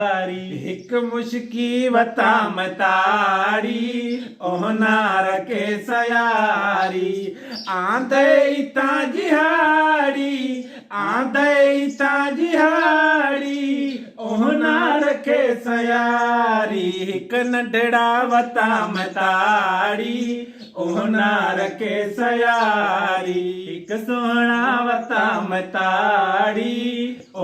हिक मुश्की वता मताड़ी ओह नार के सयारी आंदे ताजिहाड़ी आंदे ताजिहाड़ी ओह नार के सयारी हिक नंढड़ा वता मताड़ी ओह नार के सयारी हिक सोहना वता मताड़ी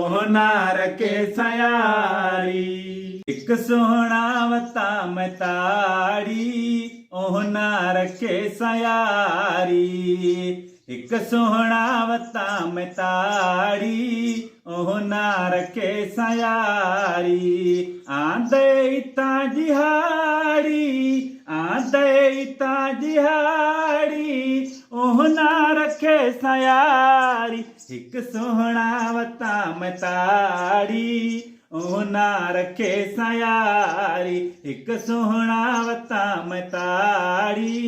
ओह नार के सयारी हिक सोहना वता मताड़ी ओह नार के सयारी हिक सोहना वता मताड़ी ओह नार के सयारी आंदे ताजिहाड़ी आंदे ताजिहाड़ी ओह नार के सयारी हिक सोहना वता मताड़ी ओह नार के सयारी हिक सोहना वता मताड़ी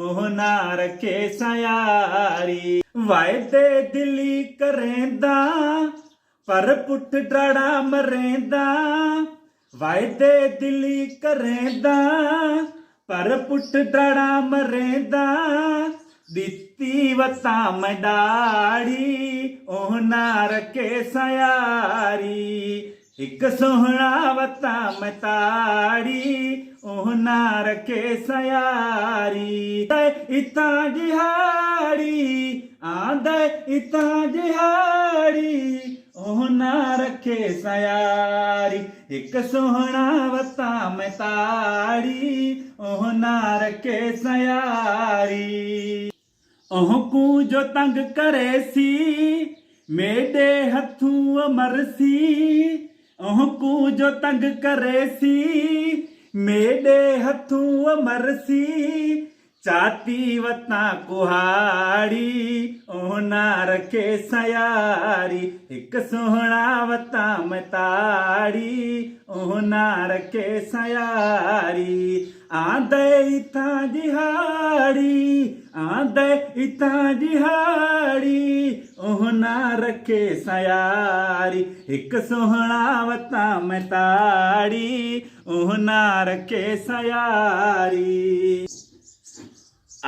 ओह नार के सयारी वायदे दिली करेंदा पर पुठ डड़ा मरेंदा वायदे दिली करेंदा पर पुठ डड़ा मरेंदा दिती वता मडाड़ी ओह नार के सयारी हिक सोहना वता मताड़ी ओह नार के सयारी इता जिहाड़ी आंदे इता जिहाड़ी ओह नार के सयारी हिक सोहना वता मताड़ी ओह नार के सयारी ओह को जो तंग करे सी मेरे हथू अमरसी ओह को जो तंग करे सी मेरे हथू अमरसी चाती वता कुहाड़ी ओह नार के सयारी हिक सोहना वता मताड़ी ओह नार के सयारी आंदे ताजिहाड़ी आंदे ताजिहाड़ी ओह नार के सयारी हिक सोहना वता मताड़ी ओह नार के सयारी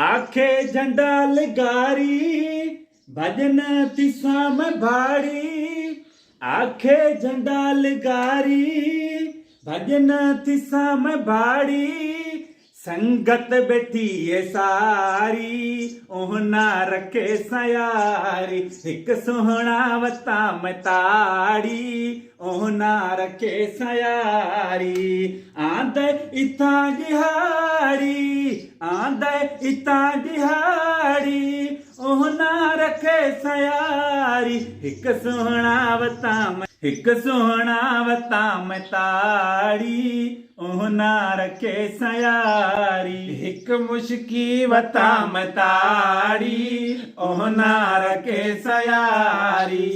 आखे झंडा लगारी भजन तिसा में भाड़ी आखे झंडा लगारी भजन तिसा में भाड़ी संगत बैठी है सारी ओह नार के सयारी हिक सोहना वता मताड़ी ओह नार के सयारी आंदे इता जिहाड़ी आंदे इता जिहाड़ी ओह नार के सयारी हिक सोहना वता मताड़ी ओह नार के सयारी हिक मुश्की वता मताड़ी ओह नार के सयारी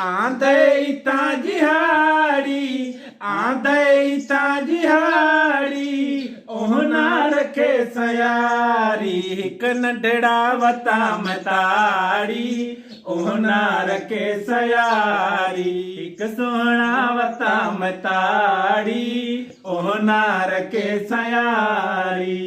आंदे ताजिहाड़ी आंदे ताजिहाड़ी ओह नार के सयारी हिक नंढड़ा वता मताड़ी ओह नार के सयारी हिक सोहना वता मताड़ी ओह नार के सयारी।